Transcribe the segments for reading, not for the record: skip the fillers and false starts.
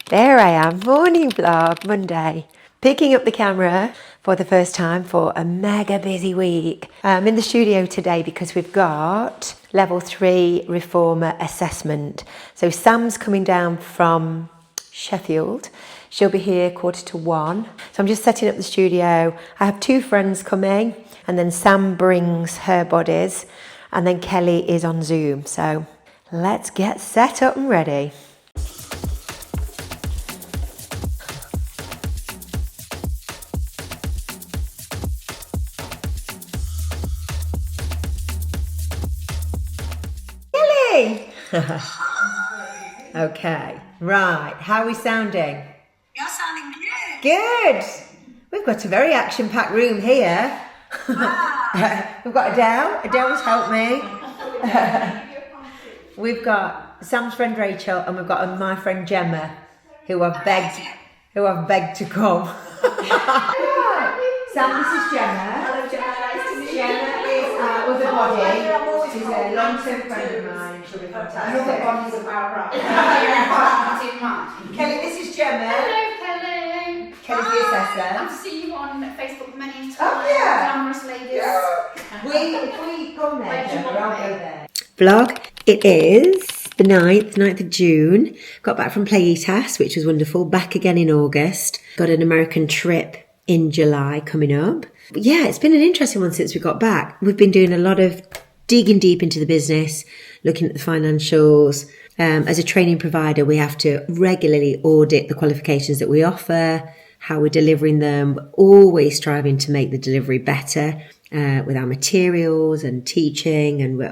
There I am, morning vlog, Monday. Picking up the camera for the first time for a mega busy week. I'm in the studio today because we've got level 3 reformer assessment. So Sam's coming down from Sheffield. She'll be here 1:45. So I'm just setting up the studio. I have 2 friends coming and then Sam brings her bodies and then Kelly is on Zoom. So let's get set up and ready. Okay, right. How are we sounding? You're sounding good. Good. We've got a very action-packed room here. Wow. We've got Adele. Adele's helped me. We've got Sam's friend Rachel, and we've got my friend Gemma, who I've begged to come. Sam, this is Gemma. Hello, Gemma. Nice to meet you. Gemma is our other body. She's a long-term friend of mine. She'll be fantastic. Another body's about right. Kelly, this is Gemma. Hello, Kelly. Kelly's the assessor. I've seen you on Facebook many times. Oh, yeah. Glamorous ladies. Yeah. If we come there, Where'd you Gemma, want I'll me? go there. Vlog. It is the 9th of June. Got back from Playitas, which was wonderful. Back again in August. Got an American trip in July coming up. But yeah, it's been an interesting one since we got back. We've been doing a lot of digging deep into the business, looking at the financials. As a training provider, we have to regularly audit the qualifications that we offer, how we're delivering them. We're always striving to make the delivery better with our materials and teaching, and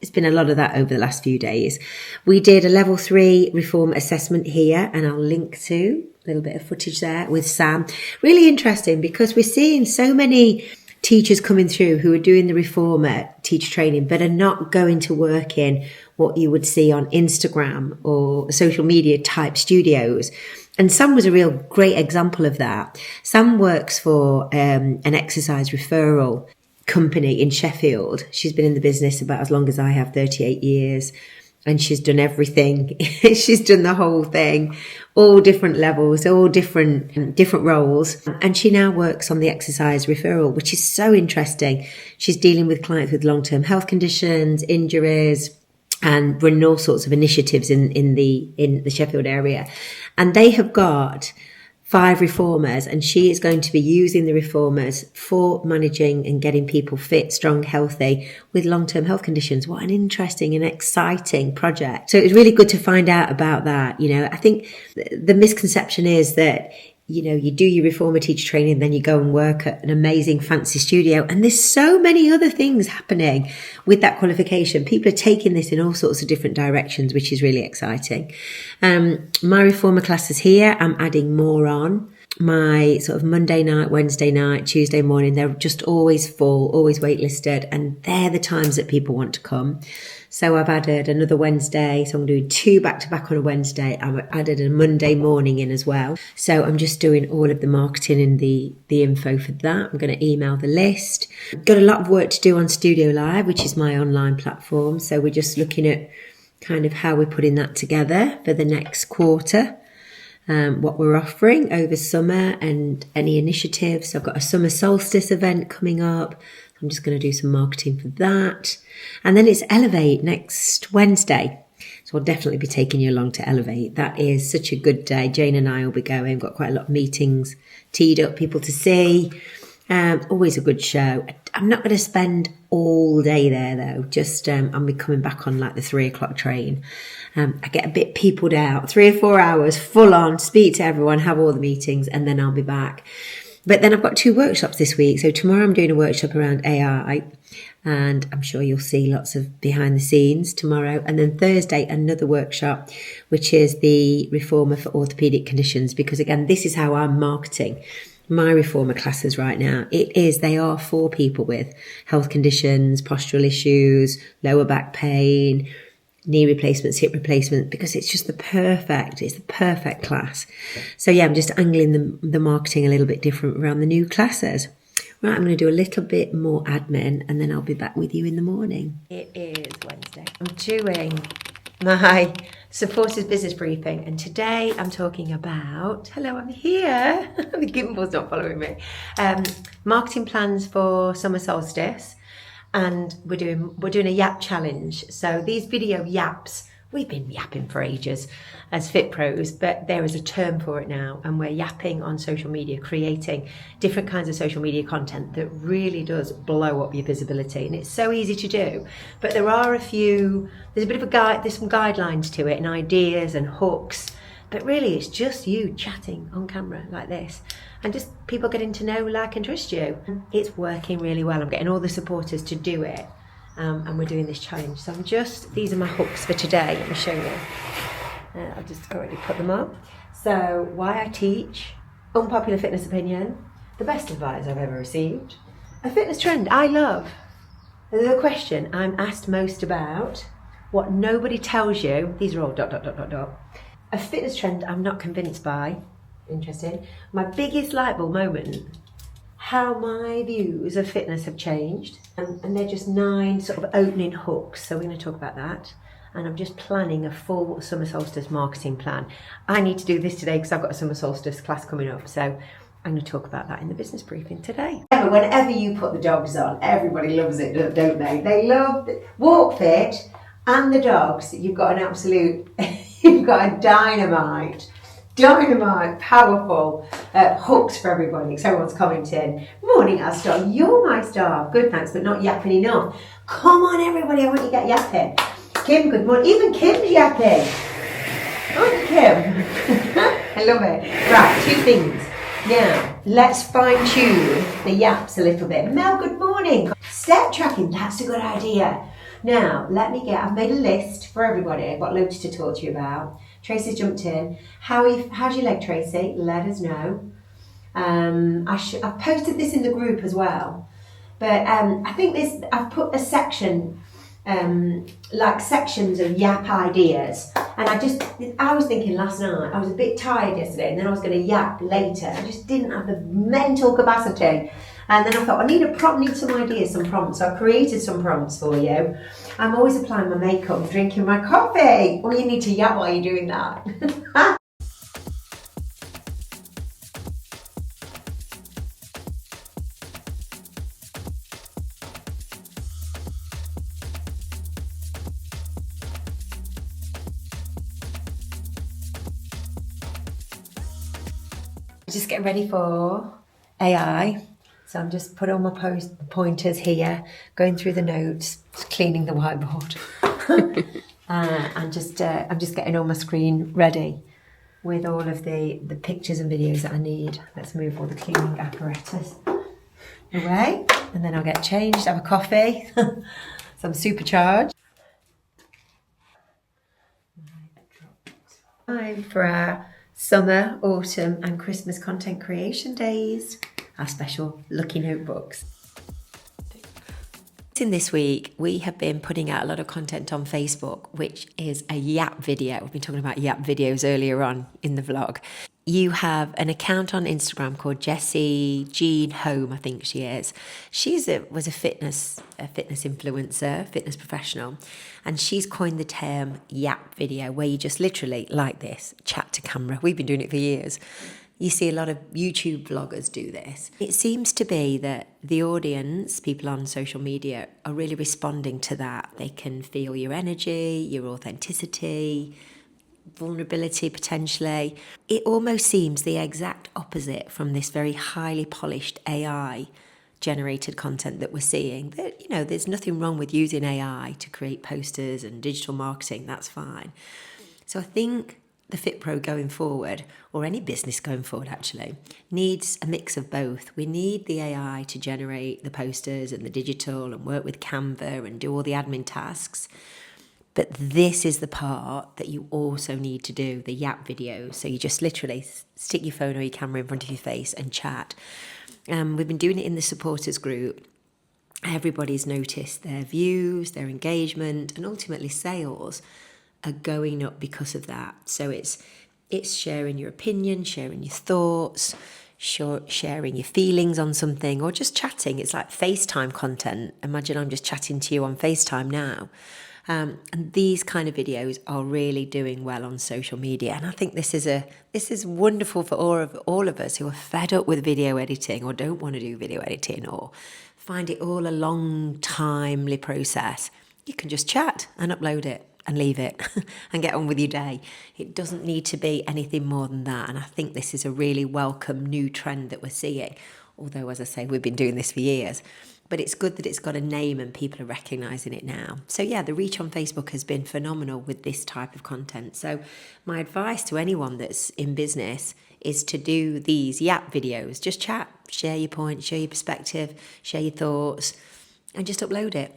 it's been a lot of that over the last few days. We did a level 3 reform assessment here, and I'll link to a little bit of footage there with Sam. Really interesting because we're seeing so many teachers coming through who are doing the reformer teacher training but are not going to work in what you would see on Instagram or social media type studios. And Sam was a real great example of that. Sam works for an exercise referral company in Sheffield. She's been in the business about as long as I have, 38 years. And she's done everything. She's done the whole thing, all different levels, all different roles. And she now works on the exercise referral, which is so interesting. She's dealing with clients with long-term health conditions, injuries, and running all sorts of initiatives in the Sheffield area. And they have got 5 reformers, and she is going to be using the reformers for managing and getting people fit, strong, healthy with long-term health conditions. What an interesting and exciting project. So it was really good to find out about that. You know, I think the misconception is that, you know, you do your reformer teacher training, then you go and work at an amazing fancy studio. And there's so many other things happening with that qualification. People are taking this in all sorts of different directions, which is really exciting. My reformer classes here, I'm adding more on. My sort of Monday night, Wednesday night, Tuesday morning, they're just always full, always waitlisted. And they're the times that people want to come. So I've added another Wednesday. So I'm doing 2 back-to-back on a Wednesday. I've added a Monday morning in as well. So I'm just doing all of the marketing and the info for that. I'm going to email the list. Got a lot of work to do on Studio Live, which is my online platform. So we're just looking at kind of how we're putting that together for the next quarter. What we're offering over summer and any initiatives. I've got a summer solstice event coming up. I'm just going to do some marketing for that. And then it's Elevate next Wednesday. So I'll definitely be taking you along to Elevate. That is such a good day. Jane and I will be going. We've got quite a lot of meetings teed up, people to see. Always a good show. I'm not going to spend all day there though. Just I'll be coming back on like the 3:00 train. I get a bit peopled out. 3 or 4 hours full on, speak to everyone, have all the meetings, and then I'll be back. But then I've got 2 workshops this week. So tomorrow I'm doing a workshop around AI, and I'm sure you'll see lots of behind the scenes tomorrow. And then Thursday, another workshop, which is the reformer for orthopaedic conditions. Because again, this is how I'm marketing my reformer classes right now. They are for people with health conditions, postural issues, lower back pain, knee replacements, hip replacement, because it's just the perfect class. So yeah, I'm just angling the marketing a little bit different around the new classes. Right, I'm going to do a little bit more admin and then I'll be back with you in the morning. It is Wednesday. I'm doing my Supporters Business Briefing, and today I'm talking about, hello, I'm here, the gimbal's not following me, marketing plans for summer solstice, and we're doing a yap challenge. So these video yaps, we've been yapping for ages as Fit Pros, but there is a term for it now, and we're yapping on social media, creating different kinds of social media content that really does blow up your visibility. And it's so easy to do, but there's a bit of a guide, there's some guidelines to it and ideas and hooks, but really it's just you chatting on camera like this and just people getting to know, like and trust you. It's working really well. I'm getting all the supporters to do it. And we're doing this challenge. So these are my hooks for today. Let me show you. I've just already put them up. So, why I teach, unpopular fitness opinion, the best advice I've ever received, a fitness trend I love, the question I'm asked most about, what nobody tells you, these are all ... A fitness trend I'm not convinced by, interesting, my biggest light bulb moment, how my views of fitness have changed, and they're just 9 sort of opening hooks, so we're going to talk about that. And I'm just planning a full summer solstice marketing plan. I need to do this today because I've got a summer solstice class coming up, so I'm going to talk about that in the business briefing today. Whenever you put the dogs on, everybody loves it, don't they? They love Walk Fit and the dogs. You've got an absolute, you've got a dynamite, powerful hooks for everybody. So everyone's commenting, morning Astor, you're my star. Good, thanks, but not yapping enough. Come on everybody, I want you to get yapping. Kim, good morning. Even Kim's yapping. Aren't you, Kim? I love it. Right, 2 things. Now, let's fine tune the yaps a little bit. Mel, good morning. Step tracking, that's a good idea. Now, I've made a list for everybody. I've got loads to talk to you about. Tracy's jumped in. How's your leg, Tracy? Let us know. I've posted this in the group as well. But I think I've put a section, like sections of yap ideas. And I was thinking last night, I was a bit tired yesterday, and then I was going to yap later. I just didn't have the mental capacity. And then I thought, I need some ideas, some prompts. So I created some prompts for you. I'm always applying my makeup, drinking my coffee. Well, you need to yap while you're doing that. Just getting ready for AI. So I'm just putting all my pointers here, going through the notes, cleaning the whiteboard. I'm just getting all my screen ready with all of the pictures and videos that I need. Let's move all the cleaning apparatus away, and then I'll get changed, have a coffee, so I'm supercharged. Time for our summer, autumn and Christmas content creation days, our special lucky notebooks. In this week, we have been putting out a lot of content on Facebook, which is a yap video. We've been talking about yap videos earlier on in the vlog. You have an account on Instagram called Jessie Jean Home, I think she is. Was a fitness influencer, fitness professional, and she's coined the term yap video, where you just literally, like this, chat to camera. We've been doing it for years. You see a lot of YouTube vloggers do this. It seems to be that the audience, people on social media, are really responding to that. They can feel your energy, your authenticity, vulnerability potentially. It almost seems the exact opposite from this very highly polished AI generated content that we're seeing. That, there's nothing wrong with using AI to create posters and digital marketing, that's fine. So I think the Fit Pro going forward, or any business going forward actually, needs a mix of both. We need the AI to generate the posters and the digital and work with Canva and do all the admin tasks. But this is the part that you also need to do, the yap videos. So you just literally stick your phone or your camera in front of your face and chat. We've been doing it in the supporters group. Everybody's noticed their views, their engagement, and ultimately sales are going up because of that. So it's sharing your opinion, sharing your thoughts, sharing your feelings on something, or just chatting. It's like FaceTime content. Imagine I'm just chatting to you on FaceTime now. And these kind of videos are really doing well on social media. And I think this is wonderful for all of us who are fed up with video editing or don't want to do video editing or find it all a long, timely process. You can just chat and upload it and leave it and get on with your day. It doesn't need to be anything more than that. And I think this is a really welcome new trend that we're seeing. Although, as I say, we've been doing this for years. But it's good that it's got a name and people are recognising it now. So yeah, the reach on Facebook has been phenomenal with this type of content. So my advice to anyone that's in business is to do these yap videos. Just chat, share your point, share your perspective, share your thoughts, and just upload it.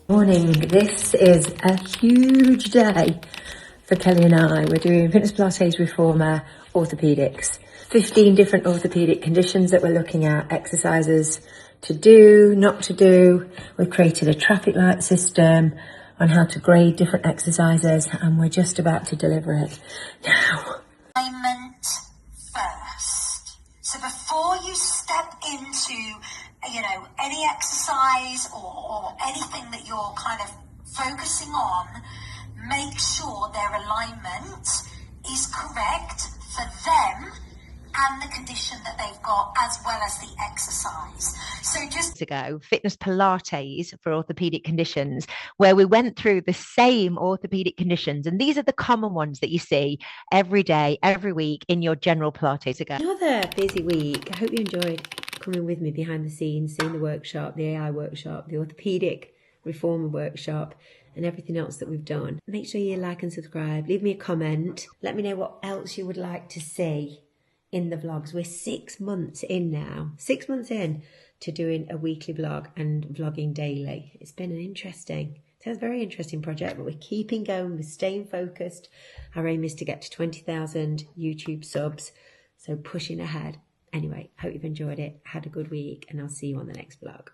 Morning. This is a huge day for Kelly and I. We're doing fitness Pilates reformer orthopedics. 15 different orthopedic conditions that we're looking at, exercises to do, not to do. We've created a traffic light system on how to grade different exercises, and we're just about to deliver it now. Alignment first. So before you step into any exercise or anything that you're kind of focusing on, make sure their alignment is correct for them and the condition that they've got, as well as the exercise. So just ago, fitness Pilates for orthopedic conditions, where we went through the same orthopedic conditions. And these are the common ones that you see every day, every week in your general Pilates. Another busy week. I hope you enjoyed coming with me behind the scenes, seeing the workshop, the AI workshop, the orthopedic reformer workshop, and everything else that we've done. Make sure you like and subscribe. Leave me a comment. Let me know what else you would like to see in the vlogs. We're 6 months in now. 6 months in to doing a weekly vlog and vlogging daily. It's been a very interesting project, but we're keeping going. We're staying focused. Our aim is to get to 20,000 YouTube subs. So pushing ahead. Anyway, hope you've enjoyed it. Had a good week, and I'll see you on the next vlog.